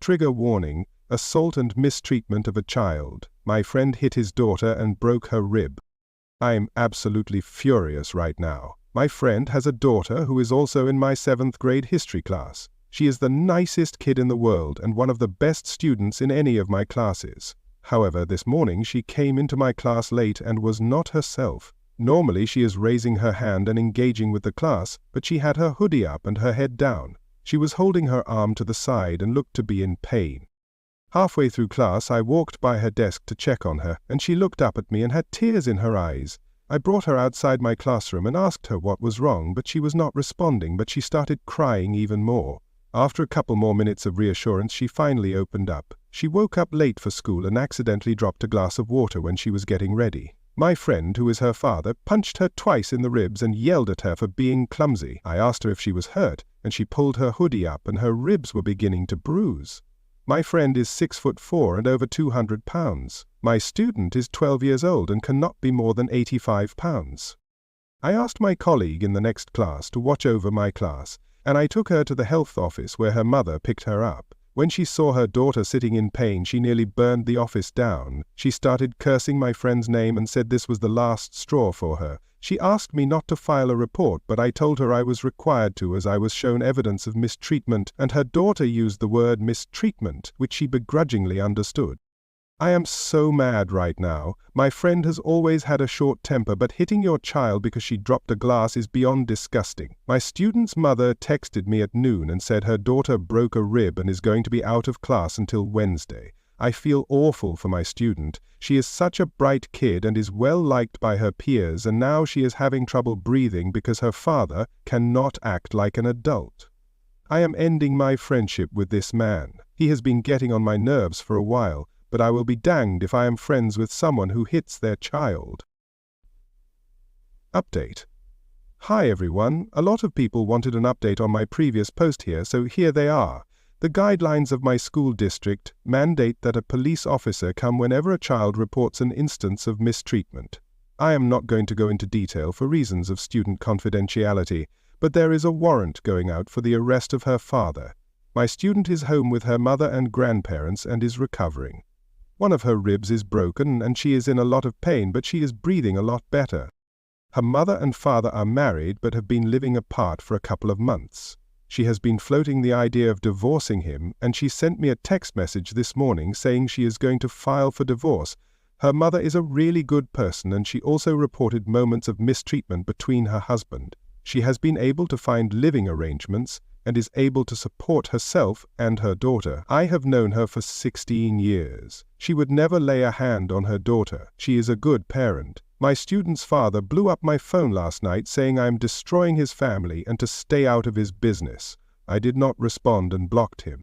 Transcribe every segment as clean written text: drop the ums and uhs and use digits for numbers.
Trigger warning: assault and mistreatment of a child. My friend hit his daughter and broke her rib. I'm absolutely furious right now. My friend has a daughter who is also in my 7th grade history class. She is the nicest kid in the world and one of the best students in any of my classes. However, this morning she came into my class late and was not herself. Normally she is raising her hand and engaging with the class, but she had her hoodie up and her head down. She was holding her arm to the side and looked to be in pain. Halfway through class, I walked by her desk to check on her, and she looked up at me and had tears in her eyes. I brought her outside my classroom and asked her what was wrong, but she was not responding, but she started crying even more. After a couple more minutes of reassurance, she finally opened up. She woke up late for school and accidentally dropped a glass of water when she was getting ready. My friend, who is her father, punched her twice in the ribs and yelled at her for being clumsy. I asked her if she was hurt, and she pulled her hoodie up and her ribs were beginning to bruise. My friend is 6'4" and over 200 pounds. My student is 12 years old and cannot be more than 85 pounds. I asked my colleague in the next class to watch over my class, and I took her to the health office where her mother picked her up. When she saw her daughter sitting in pain, she nearly burned the office down. She started cursing my friend's name and said this was the last straw for her. She asked me not to file a report, but I told her I was required to as I was shown evidence of mistreatment, and her daughter used the word mistreatment, which she begrudgingly understood. I am so mad right now. My friend has always had a short temper, but hitting your child because she dropped a glass is beyond disgusting. My student's mother texted me at noon and said her daughter broke a rib and is going to be out of class until Wednesday. I feel awful for my student. She is such a bright kid and is well liked by her peers, and now she is having trouble breathing because her father cannot act like an adult. I am ending my friendship with this man. He has been getting on my nerves for a while, but I will be danged if I am friends with someone who hits their child. Update. Hi everyone, a lot of people wanted an update on my previous post here, so here they are. The guidelines of my school district mandate that a police officer come whenever a child reports an instance of mistreatment. I am not going to go into detail for reasons of student confidentiality, but there is a warrant going out for the arrest of her father. My student is home with her mother and grandparents and is recovering. One of her ribs is broken and she is in a lot of pain, but she is breathing a lot better. Her mother and father are married but have been living apart for a couple of months. She has been floating the idea of divorcing him, and she sent me a text message this morning saying she is going to file for divorce. Her mother is a really good person, and she also reported moments of mistreatment between her husband. She has been able to find living arrangements and is able to support herself and her daughter. I have known her for 16 years. She would never lay a hand on her daughter. She is a good parent. My student's father blew up my phone last night saying I am destroying his family and to stay out of his business. I did not respond and blocked him.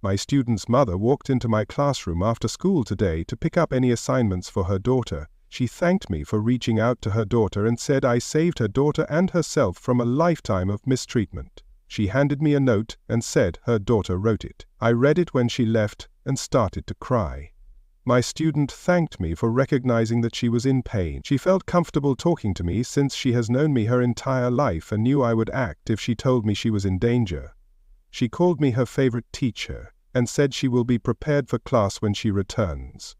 My student's mother walked into my classroom after school today to pick up any assignments for her daughter. She thanked me for reaching out to her daughter and said I saved her daughter and herself from a lifetime of mistreatment. She handed me a note and said her daughter wrote it. I read it when she left and started to cry. My student thanked me for recognizing that she was in pain. She felt comfortable talking to me since she has known me her entire life and knew I would act if she told me she was in danger. She called me her favorite teacher and said she will be prepared for class when she returns.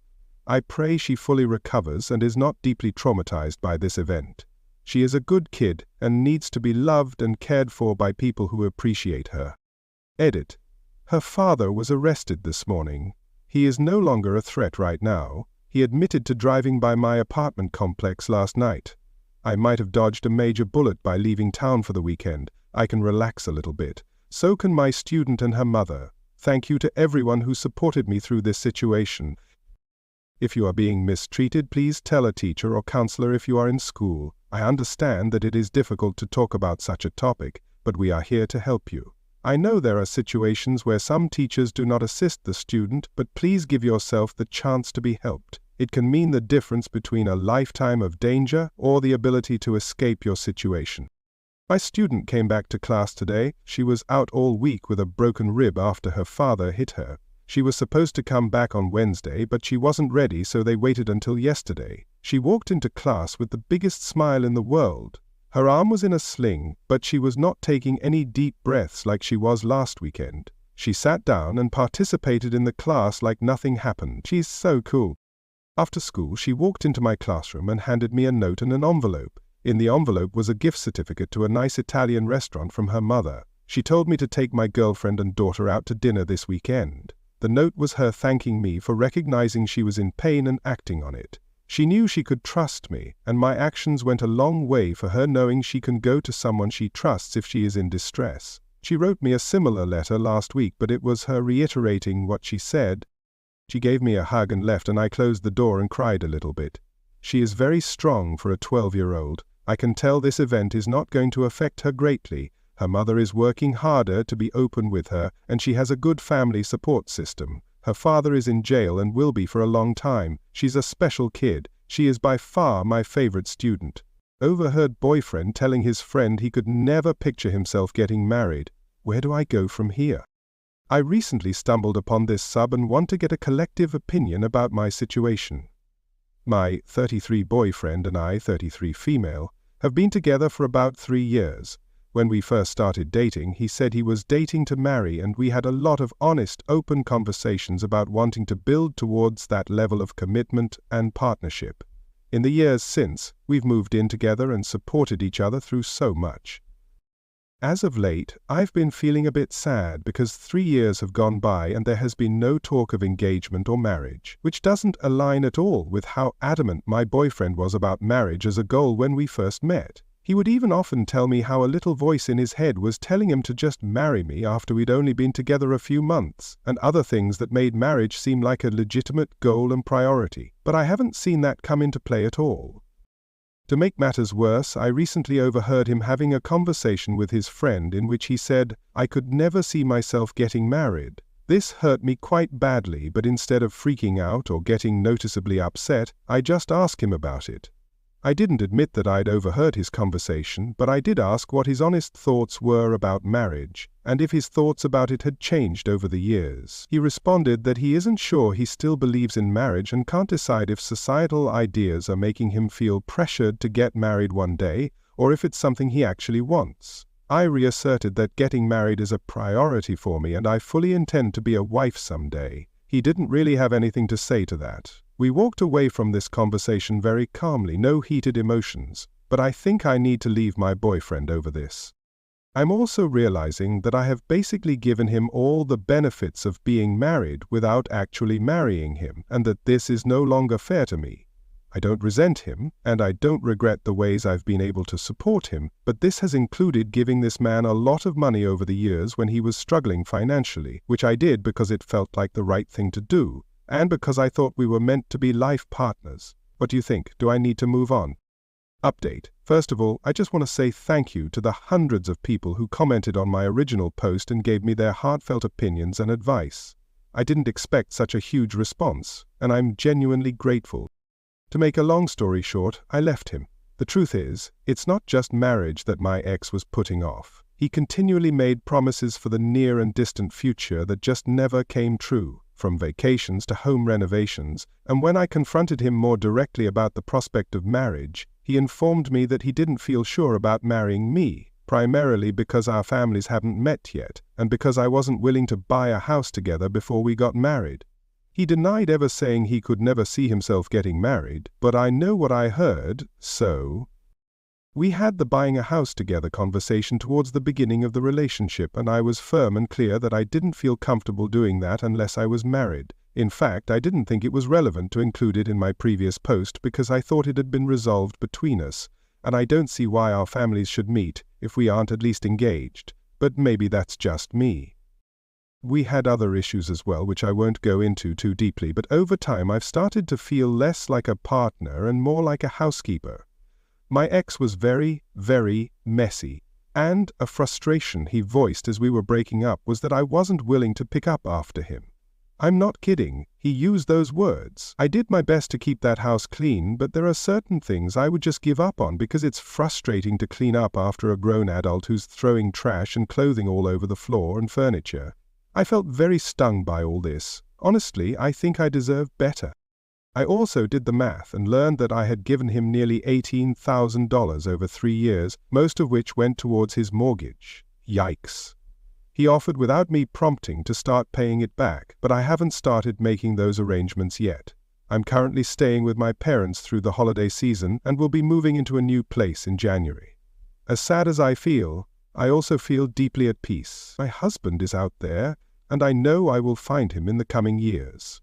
I pray she fully recovers and is not deeply traumatized by this event. She is a good kid and needs to be loved and cared for by people who appreciate her. Edit. Her father was arrested this morning. He is no longer a threat right now. He admitted to driving by my apartment complex last night. I might have dodged a major bullet by leaving town for the weekend. I can relax a little bit. So can my student and her mother. Thank you to everyone who supported me through this situation. If you are being mistreated, please tell a teacher or counselor if you are in school. I understand that it is difficult to talk about such a topic, but we are here to help you. I know there are situations where some teachers do not assist the student, but please give yourself the chance to be helped. It can mean the difference between a lifetime of danger or the ability to escape your situation. My student came back to class today. She was out all week with a broken rib after her father hit her. She was supposed to come back on Wednesday, but she wasn't ready, so they waited until yesterday. She walked into class with the biggest smile in the world. Her arm was in a sling, but she was not taking any deep breaths like she was last weekend. She sat down and participated in the class like nothing happened. She's so cool. After school, she walked into my classroom and handed me a note and an envelope. In the envelope was a gift certificate to a nice Italian restaurant from her mother. She told me to take my girlfriend and daughter out to dinner this weekend. The note was her thanking me for recognizing she was in pain and acting on it. She knew she could trust me, and my actions went a long way for her knowing she can go to someone she trusts if she is in distress. She wrote me a similar letter last week, but it was her reiterating what she said. She gave me a hug and left, and I closed the door and cried a little bit. She is very strong for a 12-year-old. I can tell this event is not going to affect her greatly. Her mother is working harder to be open with her, and she has a good family support system. Her father is in jail and will be for a long time. She's a special kid. She is by far my favorite student. Overheard boyfriend telling his friend he could never picture himself getting married. Where do I go from here? I recently stumbled upon this sub and want to get a collective opinion about my situation. My 33 boyfriend and I, 33 female, have been together for about 3 years. When we first started dating, he said he was dating to marry, and we had a lot of honest, open conversations about wanting to build towards that level of commitment and partnership. In the years since, we've moved in together and supported each other through so much. As of late, I've been feeling a bit sad because 3 years have gone by and there has been no talk of engagement or marriage, which doesn't align at all with how adamant my boyfriend was about marriage as a goal when we first met. He would even often tell me how a little voice in his head was telling him to just marry me after we'd only been together a few months, and other things that made marriage seem like a legitimate goal and priority. But I haven't seen that come into play at all. To make matters worse, I recently overheard him having a conversation with his friend in which he said, "I could never see myself getting married." This hurt me quite badly, but instead of freaking out or getting noticeably upset, I just asked him about it. I didn't admit that I'd overheard his conversation, but I did ask what his honest thoughts were about marriage, and if his thoughts about it had changed over the years. He responded that he isn't sure he still believes in marriage and can't decide if societal ideas are making him feel pressured to get married one day, or if it's something he actually wants. I reasserted that getting married is a priority for me and I fully intend to be a wife someday. He didn't really have anything to say to that. We walked away from this conversation very calmly, no heated emotions, but I think I need to leave my boyfriend over this. I'm also realizing that I have basically given him all the benefits of being married without actually marrying him, and that this is no longer fair to me. I don't resent him, and I don't regret the ways I've been able to support him, but this has included giving this man a lot of money over the years when he was struggling financially, which I did because it felt like the right thing to do, and because I thought we were meant to be life partners. What do you think? Do I need to move on? Update. First of all, I just want to say thank you to the hundreds of people who commented on my original post and gave me their heartfelt opinions and advice. I didn't expect such a huge response, and I'm genuinely grateful. To make a long story short, I left him. The truth is, it's not just marriage that my ex was putting off. He continually made promises for the near and distant future that just never came true, from vacations to home renovations, and when I confronted him more directly about the prospect of marriage, he informed me that he didn't feel sure about marrying me, primarily because our families hadn't met yet, and because I wasn't willing to buy a house together before we got married. He denied ever saying he could never see himself getting married, but I know what I heard, so... We had the buying a house together conversation towards the beginning of the relationship, and I was firm and clear that I didn't feel comfortable doing that unless I was married. In fact, I didn't think it was relevant to include it in my previous post because I thought it had been resolved between us, and I don't see why our families should meet if we aren't at least engaged, but maybe that's just me. We had other issues as well, which I won't go into too deeply, but over time I've started to feel less like a partner and more like a housekeeper. My ex was very, very messy, and a frustration he voiced as we were breaking up was that I wasn't willing to pick up after him. I'm not kidding, he used those words. I did my best to keep that house clean, but there are certain things I would just give up on because it's frustrating to clean up after a grown adult who's throwing trash and clothing all over the floor and furniture. I felt very stung by all this. Honestly, I think I deserve better. I also did the math and learned that I had given him nearly $18,000 over 3 years, most of which went towards his mortgage. Yikes. He offered without me prompting to start paying it back, but I haven't started making those arrangements yet. I'm currently staying with my parents through the holiday season and will be moving into a new place in January. As sad as I feel, I also feel deeply at peace. My husband is out there, and I know I will find him in the coming years.